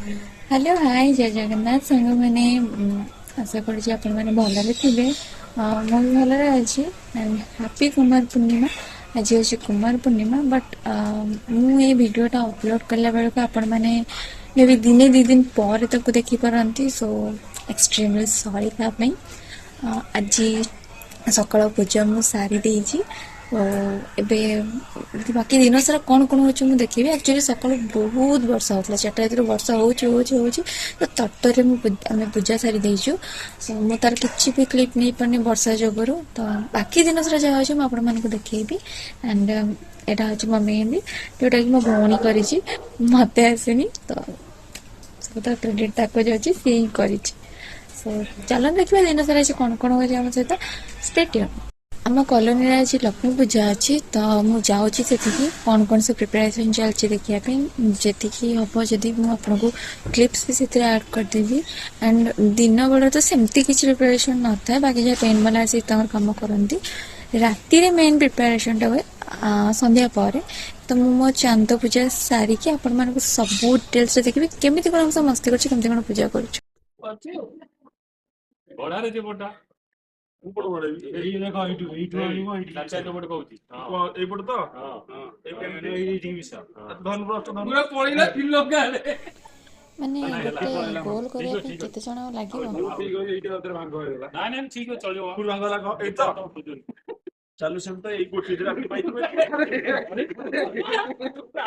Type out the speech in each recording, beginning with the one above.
Hello hi जय जगन्नाथ सांग मैंने आशा करुँच आपण मैंने भलरे थे मु भी भलरे अच्छी एंड हैप्पी कुमार पूर्णिमा आज हूँ कुमार पूर्णिमा बट मुझे भिडटा अपलोड कला बेलू आपण मैंने मे भी दिने दी दिन पर ताको देखिपारती सो एक्सट्रीमली सॉरी तापाई आज सकाल पूजा मु सारी देजी एबे बाकी दिन सारा कौन कौन हो देखिए एक्चुअली सकाल बहुत वर्षा होता 4टा राति वर्षा हो तो तटरे आम पूजा सारी देचु सो मु तार किसी भी क्लिप नहीं पानी वर्षा जोगुरु तो बाकी दिन सारा जहाँ अच्छे मुझे देखी एंड यहाँ हूँ मो मेहंदी जोटा कि मो भौणी कर मत आसनी तो सब क्रेडिट ताको जाऊँगी सी ही कर चलो देखिए दिन सारा कौन कौन हो सहित स्टे आम कॉलोनी आज लक्ष्मी पूजा अच्छी तो मुझे से कौन कौन से प्रिपेरेसन चलती देखापी जी हम जदि मुझे क्लिप्स भी से ऐड करदेवी एंड दिन बेला तो सेमती किसी प्रिपेरेसन न था बाकी जहाँ पेन वाला सहित कम करती राति मेन प्रिपेरेसन टा हुए संध्या पर तो मो चांद पूजा सारिकी आपण मानक सब डिटेल्स देखिए केमी कौन मस्ती कर पूजा कर ଉପର ବଡ ଏଇ ଦେଖ ଏଇଠୁ ଏଇଠୁ ଆଣିବ ଏଇଠି ଚାଚା ଏଇଠୁ ଗୋଟେ କହୁଛି ଏଇପଟ ତ ଏଇଠି ମିଶ ଧନୁ ଅଷ୍ଟ ଧନୁ ପୁରା ପଳେଇଲା କିଲୋ ଗାଲେ ମାନେ ଗୋଟେ ଗୋଲ କରିବା ପାଇଁ କେତେ ଜଣ ଲାଗିବ ଠିକ ଅଛି ଏଇଟା ଭିତରେ ଭାଙ୍ଗ ହେଇଗଲା ନାଇଁ ନାଇଁ ଠିକ ଅଛି ଚଳିବ ପୁରା ଭାଙ୍ଗ ହେଲା ଏଇ ତ ଚାଲୁ ସେମ ତ ଏଇ ଗୋଟି ଦିନ ରାତି ପାଇଥିବେ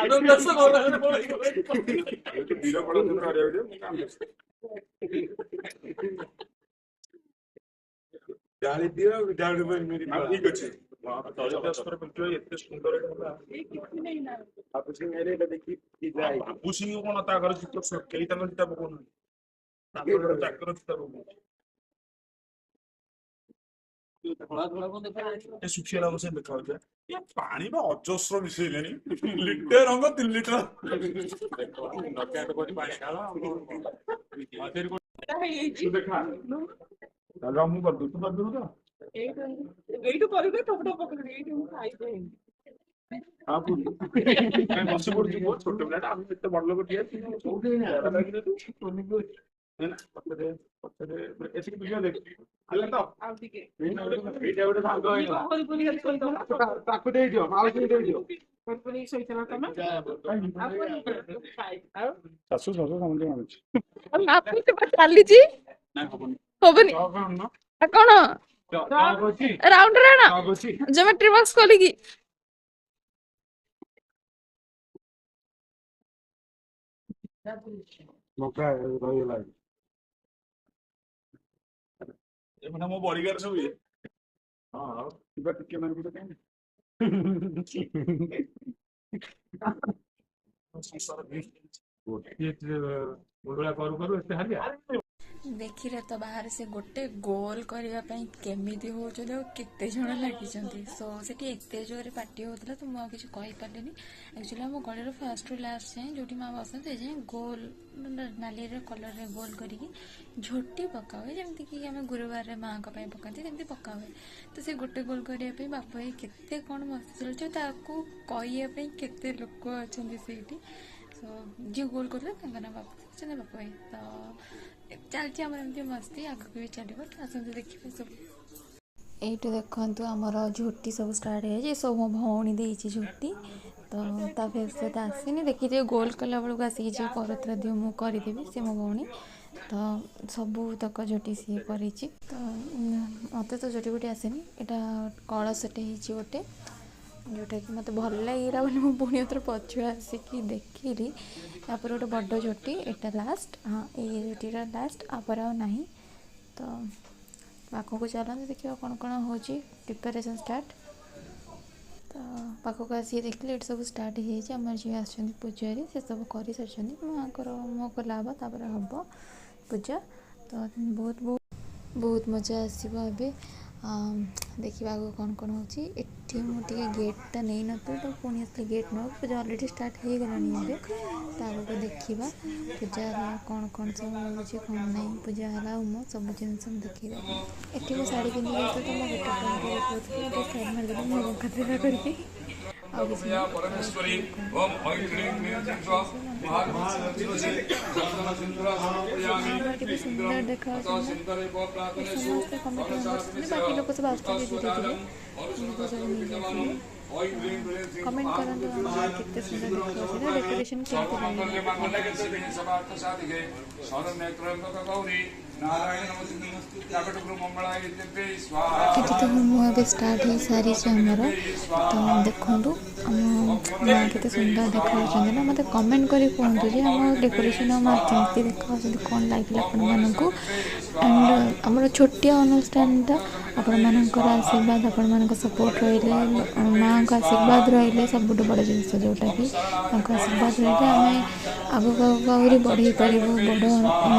ଆଡମ ଦାସ ଗଲାରେ ପଳେଇଗଲା ଏଇଠି ବୀର ପଡ ଦିନ ଆରେ ମୁଁ କାମ गाली दियो डाउन में मेरी ठीक अछि चलचित्र बिल्कुल एते सुंदर होला आप सिंह मेरे देखि की जाय बाबू सिंह कोन ता घर चित्र केई तंग चिता बकोन ताकर चाकर चिता बकोन थोड़ा थोड़ा को देखा ए सुखिया लागो से देखा होता ये पानी में अजस्र मिसेलेनी लीटर रंग 3 लीटर देखो नके तो कोनी पानी ढाला मतेर को देखा रामू कर दो तू कर दो तो एइटो करबे टप टप पकड़ एइटो खाइ दे हां मैं बस पड़ जी बहुत छोटे बेटा हम इतने बड़ लोग टिया छोटे ना लगे तू तोनी को है ना पत्ते ऐसे वीडियो देख आले तो आ ठीक है एइटा गोटे भाग होइला कोन कोन हेल्प कर दो ताकू दे दियो माल दे दियो कोन कोन सहित ना तमे सासु सासु समझ में आछी आप चाली जी ना खबर होबनी कौन नहीं राउंड रे ना ज्योमेट्री बॉक्स खोली की मौका रही लाग ए मने मो बॉडीगार्ड सब ये हां इबा टिके मन को काई ये बोलला करू करू एते हालिया देखिए तो बाहर से गोटे गोल करने केमी होते केते जन लगी सो से एत जोर पार्टी होता तो मुझे किसी कहीपरि एक्चुअली आम गलिर फास्ट रु लास्ट जाए जो माँ बसते जाए गोल नाली कलर रे गोल करके झोटी पका हुए जमीक कि आम गुरुवार माँ पकाती जमी पका हुए तो से गोटे गोल करने बाप भाई केते कौन मस्ती चलते कहवाई केते लोक अच्छा सो जी गोल कर ना बाप बाप भाई तो चलती एमती मस्ती आगे भी चलो आसते देखिए सब यू देखु आमर झोटी सब स्टार्ट है सब मो भौणी देती झोटी तो फेस से तो आसनी देखिए गोल कला बेलू आसिक जी करुला दियो मुझे करदेवी सी मो भौणी तो सबू तक झोटी सी कर तो मत तो झोटी गोटे आसेनी यहाँ कलशटे गोटे जोटा कि मत भल लगे बोली मुझे पुणी थोड़ा पछुआ आसिक देखिली तापर गोटे बड़ झोटी यहाँ लास्ट हाँ ये झोटीटा लास्ट आपर आ नहीं तो पाखक चलते देखिए कौन कौन हो प्रिपेरेसन स्टार्ट तो पाखक आसिक देखिए ये सब स्टार्ट होमर जी आजारी से सब कर सारी माँ मो कला तापर हम पूजा तो बहुत बहुत बहुत मजा आसो ए देखा कौन कौन होती मुझे गेटा नहीं नी तो पुणी आस गेट न पूजा अलरेडी स्टार्ट हो गलानी आगे देखा पूजा कौन कौन सब हो कौन ना पूजा है होम सब जिन देखा ये शाढ़ी पिंधि तो मो गेटा साइड मारदेली मुझे खतरा करके ଆଉ କିଛି ନାହିଁ। परमेश्वरी ଦେଖନ୍ତୁ ओम ऐं क्लीं क्लीं चिंस्व महागणपति चंदन सिंदूर समर्पयामि ଆମର କେତେ ସୁନ୍ଦର ଦେଖାଯାଉଛି ନା। सिंदूरे ତ प्रार्थनेषु ସମସ୍ତେ କମିଟି ମେମ୍ବର୍ସ ଥିଲେ, ବାକି ଲୋକ ସବୁ ଆସୁଥିଲେ ଧୀରେ ଧୀରେ ଲୋକ ସବୁ ନେଇଯାଇଥିଲେ। କମେଣ୍ଟ କରନ୍ତୁ ଆମର କେତେ ସୁନ୍ଦର ଦେଖାଯାଉଛି ନା, ଡେକୋରେସନ୍ କେମିତି ଲାଗିଲା। सर्वार्थ साधिके शरणनेत्रम्बक गौरी नारायण नमस्ते मंगलाय दिव्ये स्वाहा। ଏଠି ତ ହୋମ ଏବେ ଷ୍ଟାର୍ଟ ହେଇସାରିଛି ଆମର। ତ ଦେଖନ୍ତୁ ଆମ ମା କେତେ ସୁନ୍ଦର ଦେଖାଯାଉଛନ୍ତି ନା। ମୋତେ କମେଣ୍ଟ କରି କୁହନ୍ତୁ ଯେ ଆମ ଡେକୋରେସନ୍ ଆଉ ମା କେମିତି ଦେଖାଯାଉଛନ୍ତି, କ'ଣ ଲାଗିଲା ଆପଣମାନଙ୍କୁ। ଆଣ୍ଡ ଆମର ଛୋଟିଆ ଅନୁଷ୍ଠାନଟା ଆପଣମାନଙ୍କର ଆଶୀର୍ବାଦ, ଆପଣମାନଙ୍କ ସପୋର୍ଟ ରହିଲେ, ମାଆଙ୍କ ଆଶୀର୍ବାଦ ରହିଲେ ସବୁଠୁ ବଡ଼ ଜିନିଷ, ଯେଉଁଟାକି ତାଙ୍କ ଆଶୀର୍ବାଦ ରହିଲେ ଆମେ ଆଗକୁ ଆଗକୁ ଆହୁରି ବଢ଼େଇ ପାରିବୁ, ବଡ଼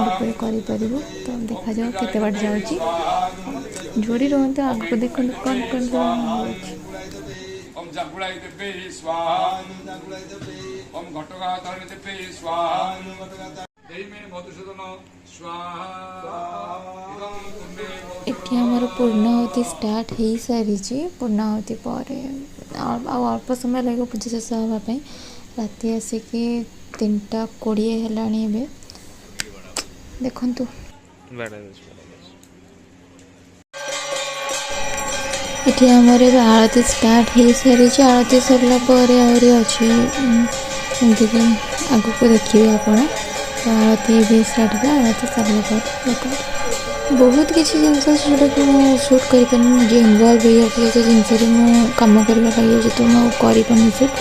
ରୂପରେ କରିପାରିବୁ। ତ ଦେଖାଯାଉ କେତେ ବାଟ ଯାଉଛି। ଯୋଡ଼ି ରୁହନ୍ତୁ, ଆଗକୁ ଦେଖନ୍ତୁ କ'ଣ କ'ଣ ସବୁ ହେଉଛି। ओम जागुड़ाय दिव्ये स्वाहा। ओम घटगा धरणी दिव्ये स्वाहा। देहि मे मधुसूदन स्वाहा। ଏଠି ଆମର ପୂର୍ଣ୍ଣାହୁତି ଷ୍ଟାର୍ଟ ହେଇସାରିଛି। ପୂର୍ଣ୍ଣାହୁତି ପରେ ଆଉ ଅଳ୍ପ ସମୟ ଲାଗିବ ପୂଜା ଶେଷ ହେବା ପାଇଁ। ରାତି ଆସିକି 3:20 ହେଲାଣି ଏବେ। ଦେଖନ୍ତୁ ଏଠି ଆମର ଏବେ ଆଳତି ଷ୍ଟାର୍ଟ ହେଇସାରିଛି। ଆଳତି ସରିଲା ପରେ ଆହୁରି ଅଛି, ଏମିତିକି ଆଗକୁ ଦେଖିବେ ଆପଣ। ତ ଆଳତି ଏବେ ଷ୍ଟାର୍ଟ ହେଲା। ଆଳତି ସରିଲା ପରେ ଦେଖନ୍ତୁ ବହୁତ କିଛି ଜିନିଷ ଅଛି ଯେଉଁଟାକି ମୁଁ ସୁଟ୍ କରିପାରିନି। ନିଜେ ଇନଭଲ୍ଭ ହେଇଯାଉଛି ସେ ଜିନିଷରେ, ମୁଁ କାମ କରିବା ଲାଗିଯାଉଛି, ତ ମୁଁ ଆଉ କରିପାରୁନି ସୁଟ୍।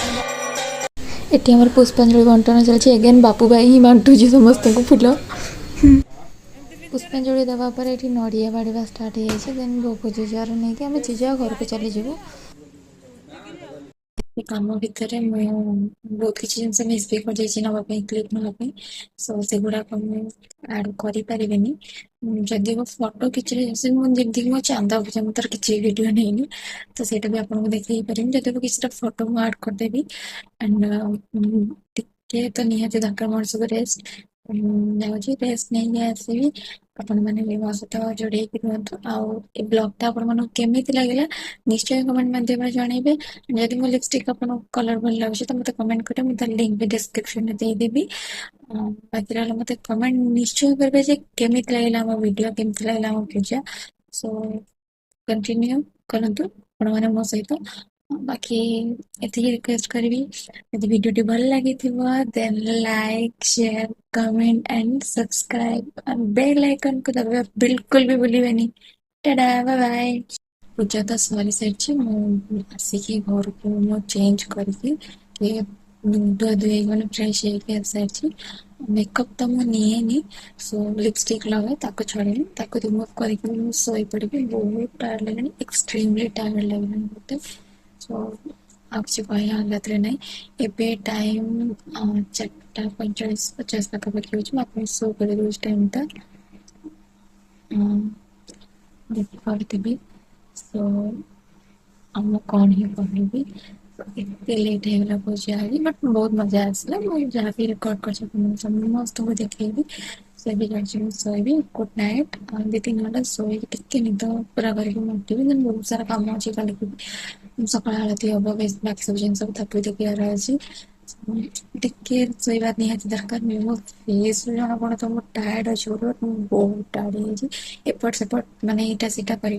ଏଠି ଆମର ପୁଷ୍ପାଞ୍ଜଳି ବଣ୍ଟନ ଚାଲିଛି। ଏଗେନ୍ ବାପୁ ଭାଇ ହିଁ ବାଣ୍ଟୁଛି ସମସ୍ତଙ୍କୁ ଫୁଲ। ପୁଷ୍ପାଞ୍ଜଳି ଦେବା ପରେ ଏଠି ନଡ଼ିଆ ବାଡ଼ିବା ଷ୍ଟାର୍ଟ ହେଇଯାଇଛି। ଦେନ୍ ଭୋଗ ଜେଜେର ନେଇକି ଆମେ ଜେଜେ ଘରକୁ ଚାଲିଯିବୁ। ଏ କାମ ଭିତରେ ମୁଁ ବହୁତ କିଛି ଜିନିଷ ମିସ୍ ବି କରିଯାଇଛି ନେବା ପାଇଁ, କ୍ଲିପ୍ ନେବା ପାଇଁ। ସୋ ସେଗୁଡ଼ାକ ମୁଁ ଆଡ଼୍ କରିପାରିବିନି। ଯଦି ମୋ ଫଟୋ କିଛି ମୁଁ ଯେମିତିକି ମୋ ଚାନ୍ଦା ପୂଜା, ମୁଁ ତାର କିଛି ଭିଡ଼ିଓ ନେଇନି, ତ ସେଇଟା ବି ଆପଣଙ୍କୁ ଦେଖେଇ ପାରିବି। ଯଦି ବି କିଛିଟା ଫଟୋ ମୁଁ ଆଡ଼୍ କରିଦେବି। ଆଣ୍ଡ ଟିକେ ତ ନିହାତି ଦରକାର ମଣିଷକୁ ରେଷ୍ଟ। ଯାଉଛି ରେଷ୍ଟ ନେଇକି ଆସିବି। ଆପଣମାନେ ବି ମୋ ସହିତ ଯୋଡ଼ି ହେଇକି ରୁହନ୍ତୁ। ଆଉ ଏ ବ୍ଲଗ୍ଟା ଆପଣମାନଙ୍କୁ କେମିତି ଲାଗିଲା ନିଶ୍ଚୟ କମେଣ୍ଟ ମାଧ୍ୟମରେ ଜଣାଇବେ। ଯଦି ମୋ ଲିପଷ୍ଟିକ୍ ଆପଣଙ୍କୁ କଲର୍ ଭଲ ଲାଗୁଛି ତ ମୋତେ କମେଣ୍ଟ କରିବେ, ମୁଁ ତାର ଲିଙ୍କ୍ ବି ଡିସ୍କ୍ରିପ୍ସନରେ ଦେଇଦେବି। ବାକି ରହିଲା ମୋତେ କମେଣ୍ଟ ନିଶ୍ଚୟ କରିବେ ଯେ କେମିତି ଲାଗିଲା ଆମ ଭିଡ଼ିଓ, କେମିତି ଲାଗିଲା ଆମ ପୂଜା। ସୋ କଣ୍ଟିନ୍ୟୁ କରନ୍ତୁ ଆପଣମାନେ ମୋ ସହିତ। ବାକି ଏତିକି ରିକ୍ୱେଷ୍ଟ କରିବି, ଯଦି ଭିଡ଼ିଓଟି ଭଲ ଲାଗିଥିବ then like, share, comment and subscribe. Bell ଆଇକନ୍କୁ ଦବାଇବା ବିଲକୁଲ ବି ଭୁଲିବେନି। ଟାଟା, ବାଏ ବାଏ। ପୂଜା ତ ସରିସାରିଛି। ମୁଁ ଆସିକି ଘରକୁ ମୁଁ ଚେଞ୍ଜ କରିକି ଧୁଆ ଧୁଇ ହେଇକି ଫ୍ରେଶ୍ ହେଇକି ଆସିସାରିଛି। ମେକଅପ୍ ତ ମୁଁ ନିଏନି, ସୋ ଲିପଷ୍ଟିକ୍ ଲଗାଏ, ତାକୁ ଛଡ଼େଇନି, ତାକୁ ରିମୁଭ୍ କରିକି ମୁଁ ଶୋଇପଡ଼ିବି। ବହୁତ ଟାୟାର୍ଡ଼ ଲାଗିଲାଣି, ଏକ୍ସଟ୍ରିମଲି ଟାୟାର୍ଡ଼ ଲାଗିଲାଣି ମୋତେ। ସୋ ଆଉ କିଛି କହିବା ହାଲତରେ ନାହିଁ। ଏବେ ଟାଇମ୍ 4:45-50 ପାଖାପାଖି ହେଉଛି। ମୁଁ ଆପଣଙ୍କୁ ଶୋ କରିଦେଉଛି ଟାଇମ୍ଟା, ଦେଖିପାରୁଥିବି। ସୋ ଆଉ ମୁଁ କ'ଣ ହିଁ କହିବି, ଏତେ ଲେଟ୍ ହେଇଗଲା ପୂଜା ଆଜି, ବଟ୍ ବହୁତ ମଜା ଆସିଲା। ମୁଁ ଯାହା ବି ରେକର୍ଡ଼ କରିଛି ଆପଣଙ୍କୁ ସମସ୍ତଙ୍କୁ ଦେଖେଇବି। ସେ ବି ଯାଉଛି ମୁଁ ଶୋଇବି। Good night. 2-3 ଘଣ୍ଟା ଶୋଇକି ଟିକେ ନିଦ ପୁରା କରିକି ମୁଁ ଉଠିବି। ଦେନ୍ ବହୁତ ସାରା କାମ ଅଛି କାଲିକି। ସକାଳ ଆଳତି ହବ, ବାକି ସବୁ ଜିନିଷ ତାକୁ ବି ଦେଖିବାର ଅଛି। ଟିକେ ଶୋଇବା ନିହାତି ଦରକାର। ମୋ ଫେସ୍ରୁ ଜଣାପଡ଼ୁନଥିବ ମୁଁ ଟାୟାର୍ଡ଼ ଅଛି ବୋଲି, ମୁଁ ବହୁତ ଟାୟାର୍ଡ଼ ହେଇଯାଇଛି। ଏପଟ ସେପଟ ମାନେ ଏଇଟା ସେଇଟା କରି